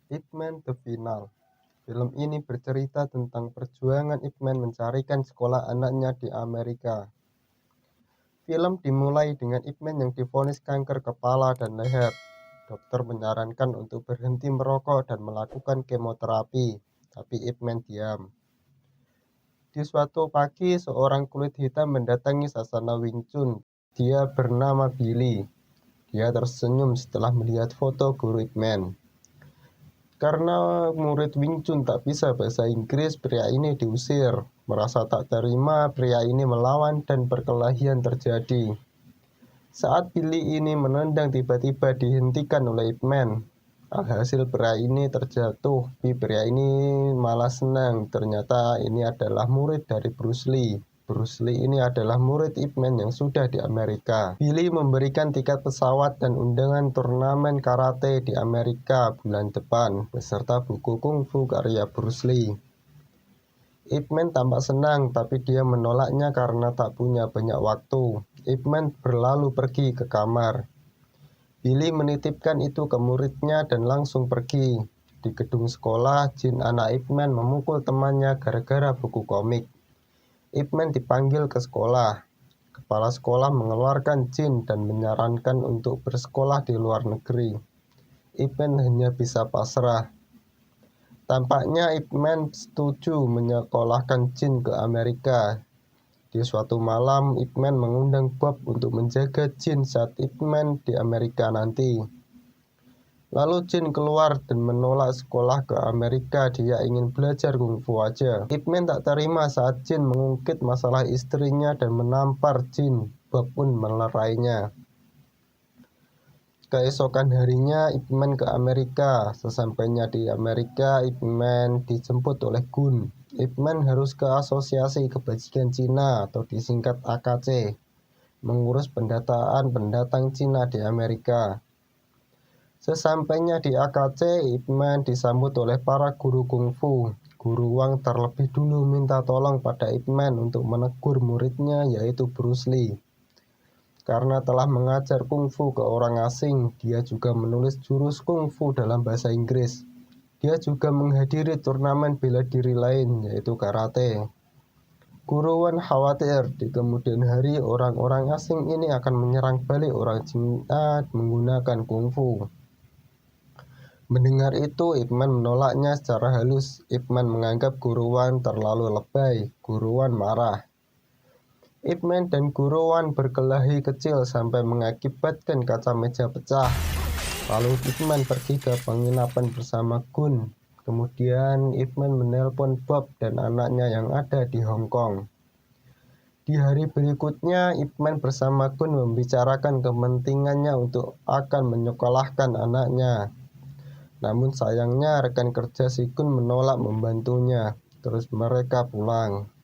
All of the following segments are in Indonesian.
Ip Man The Final. Film ini bercerita tentang perjuangan Ip Man mencarikan sekolah anaknya di Amerika. Film dimulai dengan Ip Man yang divonis kanker kepala dan leher. Dokter menyarankan untuk berhenti merokok dan melakukan kemoterapi, tapi Ip Man diam. Di suatu pagi, seorang kulit hitam mendatangi sasana Wing Chun. Dia bernama Billy. Dia tersenyum setelah melihat foto guru Ip Man. Karena murid Wing Chun tak bisa bahasa Inggris, pria ini diusir. Merasa tak terima, pria ini melawan dan perkelahian terjadi. Saat Billy ini menendang, tiba-tiba dihentikan oleh Ip Man. Alhasil pria ini terjatuh, tapi pria ini malah senang. Ternyata ini adalah murid dari Bruce Lee. Bruce Lee ini adalah murid Ip Man yang sudah di Amerika. Billy memberikan tiket pesawat dan undangan turnamen karate di Amerika bulan depan, beserta buku kungfu karya Bruce Lee. Ip Man tampak senang, tapi dia menolaknya karena tak punya banyak waktu. Ip Man berlalu pergi ke kamar. Billy menitipkan itu ke muridnya dan langsung pergi. Di gedung sekolah, Jin anak Ip Man memukul temannya gara-gara buku komik. Ip Man dipanggil ke sekolah. Kepala sekolah mengeluarkan Jin dan menyarankan untuk bersekolah di luar negeri. Ip Man hanya bisa pasrah. Tampaknya Ip Man setuju menyekolahkan Jin ke Amerika. Di suatu malam, Ip Man mengundang Bob untuk menjaga Jin saat Ip Man di Amerika nanti. Lalu Jin keluar dan menolak sekolah ke Amerika. Dia ingin belajar kungfu aja. Ip Man tak terima saat Jin mengungkit masalah istrinya dan menampar Jin. Bob pun melerainya. Keesokan harinya, Ip Man ke Amerika. Sesampainya di Amerika, Ip Man dijemput oleh Gun. Ip Man harus ke Asosiasi Kebajikan Cina atau disingkat AKC, mengurus pendataan pendatang Cina di Amerika. Sesampainya di AKC, Ip Man disambut oleh para guru kungfu. Guru Wang terlebih dulu minta tolong pada Ip Man untuk menegur muridnya, yaitu Bruce Lee. Karena telah mengajar kungfu ke orang asing, dia juga menulis jurus kungfu dalam bahasa Inggris. Dia juga menghadiri turnamen bela diri lain, yaitu karate. Guru Wan khawatir di kemudian hari orang-orang asing ini akan menyerang balik orang Cina menggunakan kungfu. Mendengar itu, Ip Man menolaknya secara halus. Ip Man menganggap Guru Wan terlalu lebay. Guru Wan marah. Ip Man dan Guru Wan berkelahi kecil sampai mengakibatkan kaca meja pecah. Lalu Ip Man pergi ke penginapan bersama Gun. Kemudian Ip Man menelpon Bob dan anaknya yang ada di Hong Kong. Di hari berikutnya, Ip Man bersama Gun membicarakan kepentingannya untuk akan menyekolahkan anaknya. Namun sayangnya rekan kerja si Gun menolak membantunya. Terus mereka pulang.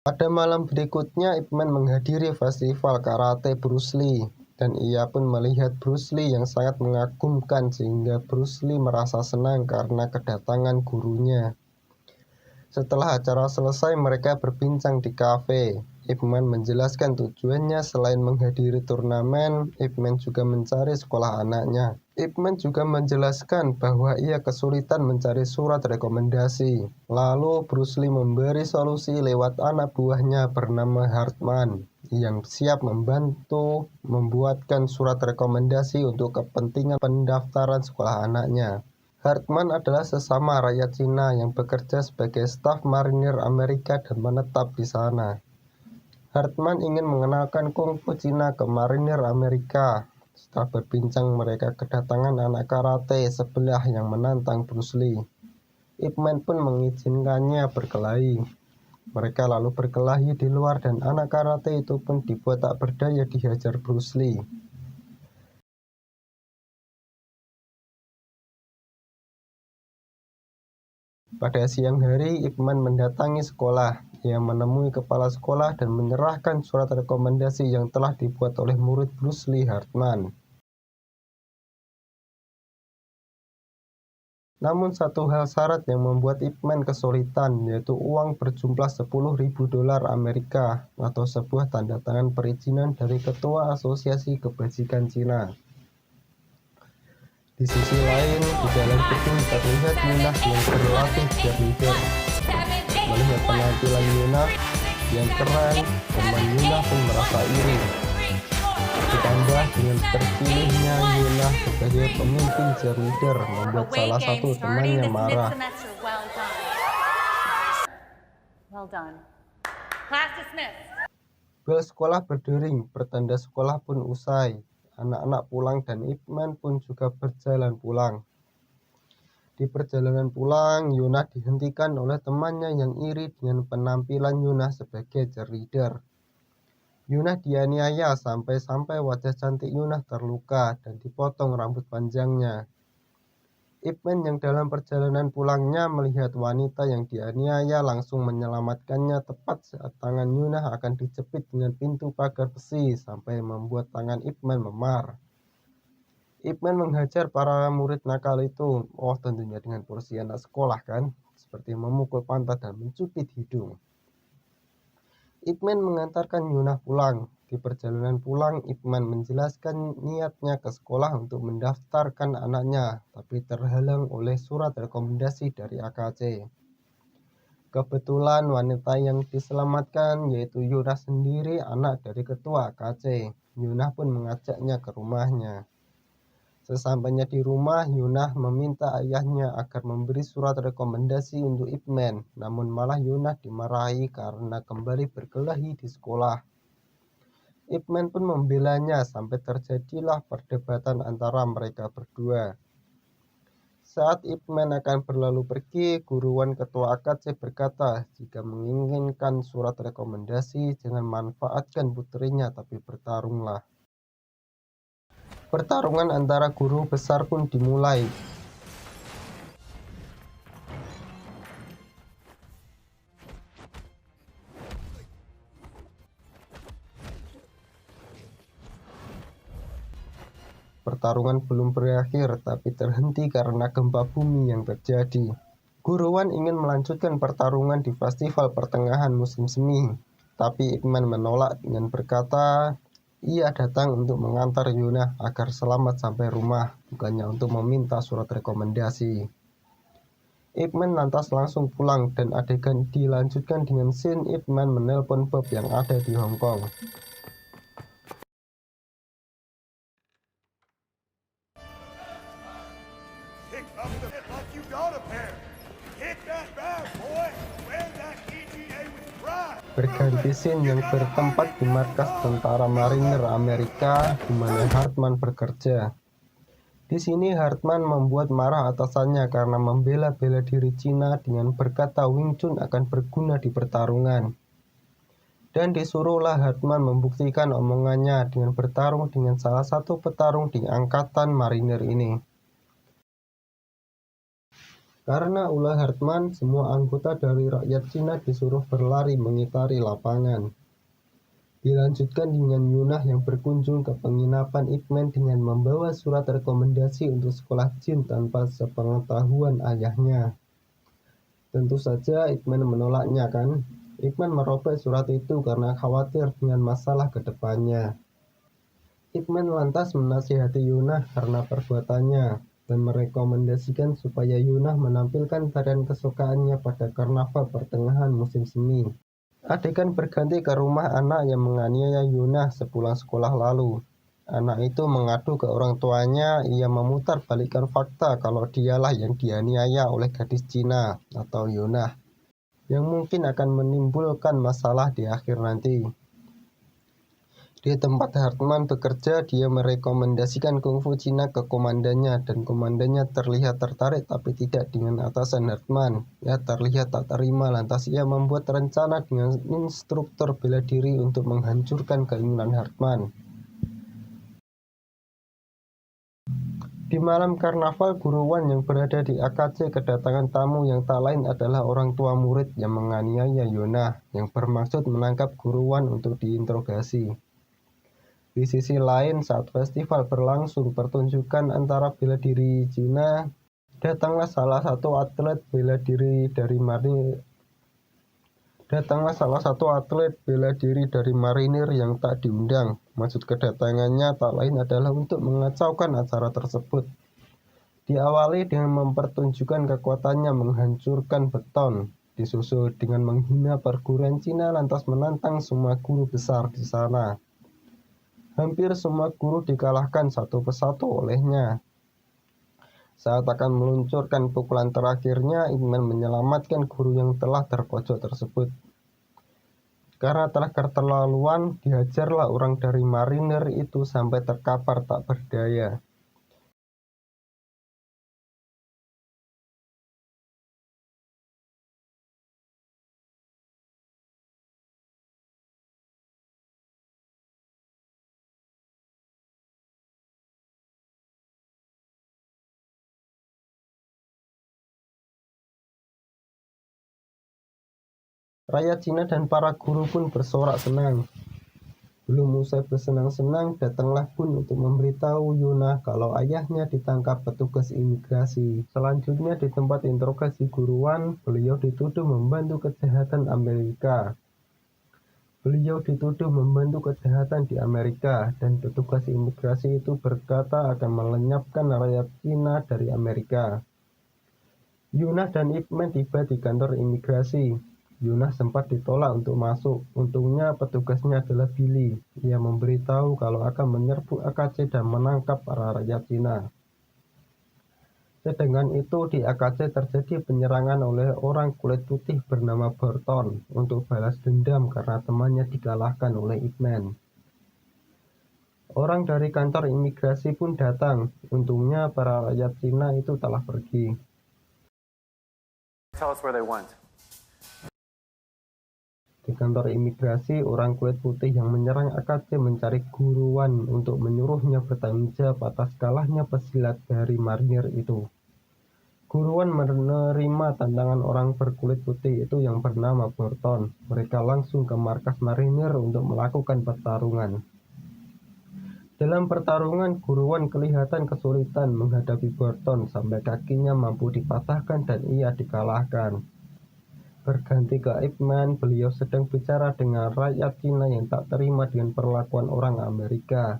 Pada malam berikutnya, Ip Man menghadiri festival karate Bruce Lee. Dan ia pun melihat Bruce Lee yang sangat mengagumkan sehingga Bruce Lee merasa senang karena kedatangan gurunya. Setelah acara selesai, mereka berbincang di kafe. Ip Man menjelaskan tujuannya selain menghadiri turnamen, Ip Man juga mencari sekolah anaknya. Ip Man juga menjelaskan bahwa ia kesulitan mencari surat rekomendasi. Lalu Bruce Lee memberi solusi lewat anak buahnya bernama Hartman yang siap membantu membuatkan surat rekomendasi untuk kepentingan pendaftaran sekolah anaknya. Hartman adalah sesama rakyat Cina yang bekerja sebagai staf marinir Amerika dan menetap di sana. Hartman ingin mengenalkan kungfu Cina ke marinir Amerika. Setelah berbincang, mereka kedatangan anak karate sebelah yang menantang Bruce Lee. Ip Man pun mengizinkannya berkelahi. Mereka lalu berkelahi di luar dan anak karate itu pun dibuat tak berdaya dihajar Bruce Lee. Pada siang hari, Ip Man mendatangi sekolah. Ia menemui kepala sekolah dan menyerahkan surat rekomendasi yang telah dibuat oleh murid Bruce Lee, Hartman. Namun satu hal syarat yang membuat Ip Man kesulitan, yaitu uang berjumlah 10.000 dolar Amerika atau sebuah tanda tangan perizinan dari Ketua Asosiasi Kebajikan Cina. Di sisi lain, di dalam gedung terlihat Yunah yang berlatih cheerleader. Melihat penampilan Yunah yang keren, teman Yunah pun merasa iri. Ditambah dengan terpilihnya Yunah sebagai pemimpin cheerleader membuat salah satu temannya marah. Bel sekolah berdering, pertanda sekolah pun usai. Anak-anak pulang dan Ip Man pun juga berjalan pulang. Di perjalanan pulang, Yunah dihentikan oleh temannya yang iri dengan penampilan Yunah sebagai cheerleader. Yunah dianiaya sampai-sampai wajah cantik Yunah terluka dan dipotong rambut panjangnya. Ip Man yang dalam perjalanan pulangnya melihat wanita yang dianiaya langsung menyelamatkannya tepat saat tangan Yunah akan dijepit dengan pintu pagar besi sampai membuat tangan Ip Man memar. Ip Man menghajar para murid nakal itu, tentunya dengan porsi anak sekolah kan, seperti memukul pantat dan mencubit hidung. Ip Man mengantarkan Yunah pulang. Di perjalanan pulang, Ip Man menjelaskan niatnya ke sekolah untuk mendaftarkan anaknya, tapi terhalang oleh surat rekomendasi dari AKC. Kebetulan wanita yang diselamatkan yaitu Yunah sendiri, anak dari ketua AKC. Yunah pun mengajaknya ke rumahnya. Sesampainya di rumah, Yunah meminta ayahnya agar memberi surat rekomendasi untuk Ip Man, namun malah Yunah dimarahi karena kembali berkelahi di sekolah. Ip Man pun membelanya sampai terjadilah perdebatan antara mereka berdua. Saat Ip Man akan berlalu pergi, guruan ketua AKC berkata, jika menginginkan surat rekomendasi, jangan manfaatkan putrinya tapi bertarunglah. Pertarungan antara guru besar pun dimulai. Pertarungan belum berakhir, tapi terhenti karena gempa bumi yang terjadi. Guruan ingin melanjutkan pertarungan di festival pertengahan musim semi, tapi Ip Man menolak dengan berkata, ia datang untuk mengantar Yunah agar selamat sampai rumah, bukannya untuk meminta surat rekomendasi. Ip Man lantas langsung pulang dan adegan dilanjutkan dengan scene Ip Man menelpon Bob yang ada di Hong Kong. Berganti scene yang bertempat di markas tentara marinir Amerika di mana Hartman bekerja. Di sini Hartman membuat marah atasannya karena membela bela diri Cina dengan berkata Wing Chun akan berguna di pertarungan. Dan disuruhlah Hartman membuktikan omongannya dengan bertarung dengan salah satu petarung di angkatan marinir ini. Karena ulah Hartman, semua anggota dari rakyat Cina disuruh berlari mengitari lapangan. Dilanjutkan dengan Yunah yang berkunjung ke penginapan Ip Man dengan membawa surat rekomendasi untuk sekolah jin tanpa sepengetahuan ayahnya. Tentu saja Ip Man menolaknya kan. Ip Man merobek surat itu karena khawatir dengan masalah ke depannya. Ip Man lantas menasihati Yunah karena perbuatannya dan merekomendasikan supaya Yunah menampilkan tarian kesukaannya pada karnaval pertengahan musim semi. Adegan berganti ke rumah anak yang menganiaya Yunah sepulang sekolah lalu. Anak itu mengadu ke orang tuanya, ia memutar balikan fakta kalau dialah yang dianiaya oleh gadis Cina atau Yunah, yang mungkin akan menimbulkan masalah di akhir nanti. Di tempat Hartman bekerja, dia merekomendasikan kungfu Cina ke komandannya dan komandannya terlihat tertarik tapi tidak dengan atasan Hartman. Ia terlihat tak terima lantas ia membuat rencana dengan instruktur bela diri untuk menghancurkan keinginan Hartman. Di malam karnaval, guruan yang berada di AKC kedatangan tamu yang tak lain adalah orang tua murid yang menganiaya Yunah yang bermaksud menangkap guruan untuk diinterogasi. Di sisi lain, saat festival berlangsung pertunjukan antara bela diri Cina, datanglah salah satu atlet bela diri dari marinir yang tak diundang. Maksud kedatangannya tak lain adalah untuk mengacaukan acara tersebut. Diawali dengan mempertunjukkan kekuatannya menghancurkan beton, disusul dengan menghina perguruan Cina lantas menantang semua guru besar di sana. Hampir semua guru dikalahkan satu persatu olehnya. Saat akan meluncurkan pukulan terakhirnya, Ip Man menyelamatkan guru yang telah terpojok tersebut. Karena telah keterlaluan, dihajarlah orang dari marinir itu sampai terkapar tak berdaya. Rakyat Cina dan para guru pun bersorak senang. Belum usai bersenang-senang, datanglah Bun untuk memberitahu Yuna kalau ayahnya ditangkap petugas imigrasi. Selanjutnya di tempat interogasi guruan, beliau dituduh membantu kejahatan Amerika. Beliau dituduh membantu kejahatan di Amerika, dan petugas imigrasi itu berkata akan melenyapkan rakyat Cina dari Amerika. Yuna dan Ip Man tiba di kantor imigrasi. Yuna sempat ditolak untuk masuk. Untungnya petugasnya adalah Billy. Ia memberitahu kalau akan menyerbu AKC dan menangkap para rakyat Cina. Sedangkan itu di AKC terjadi penyerangan oleh orang kulit putih bernama Burton untuk balas dendam karena temannya dikalahkan oleh Ip Man. Orang dari kantor imigrasi pun datang. Untungnya para rakyat Cina itu telah pergi. Tell us where they went. Di kantor imigrasi, orang kulit putih yang menyerang AKC mencari guruan untuk menyuruhnya bertanggung jawab atas kalahnya pesilat dari marinir itu. Guruan menerima tantangan orang berkulit putih itu yang bernama Burton. Mereka langsung ke markas marinir untuk melakukan pertarungan. Dalam pertarungan, guruan kelihatan kesulitan menghadapi Burton sampai kakinya mampu dipatahkan dan ia dikalahkan. Berganti ke Ip Man, beliau sedang bicara dengan rakyat Cina yang tak terima dengan perlakuan orang Amerika.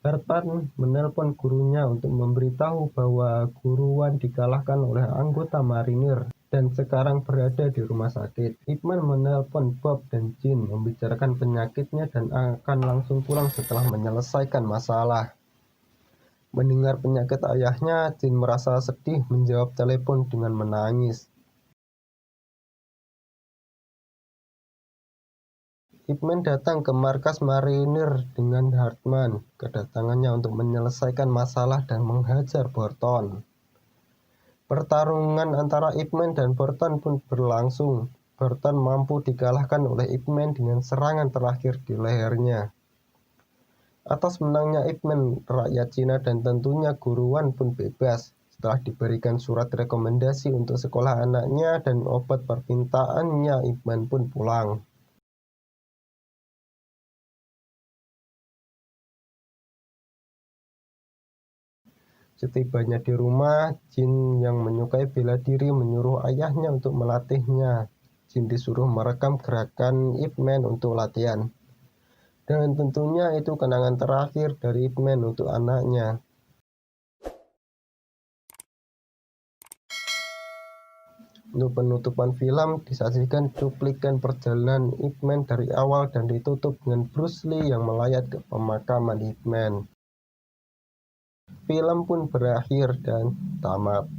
Burton menelpon gurunya untuk memberitahu bahwa guruan dikalahkan oleh anggota marinir dan sekarang berada di rumah sakit. Ip Man menelpon Bob dan Jin membicarakan penyakitnya dan akan langsung pulang setelah menyelesaikan masalah. Mendengar penyakit ayahnya, Jin merasa sedih menjawab telepon dengan menangis. Ip Man datang ke markas marinir dengan Hartman. Kedatangannya untuk menyelesaikan masalah dan menghajar Burton. Pertarungan antara Ip Man dan Burton pun berlangsung. Burton mampu dikalahkan oleh Ip Man dengan serangan terakhir di lehernya. Atas menangnya Ip Man, rakyat Cina dan tentunya guruan pun bebas. Setelah diberikan surat rekomendasi untuk sekolah anaknya dan obat permintaannya, Ip Man pun pulang. Setibanya di rumah, Jin yang menyukai bela diri menyuruh ayahnya untuk melatihnya. Jin disuruh merekam gerakan Ip Man untuk latihan. Dan tentunya itu kenangan terakhir dari Ip Man untuk anaknya. Untuk penutupan film, disajikan cuplikan perjalanan Ip Man dari awal dan ditutup dengan Bruce Lee yang melayat ke pemakaman Ip Man. Film pun berakhir dan tamat.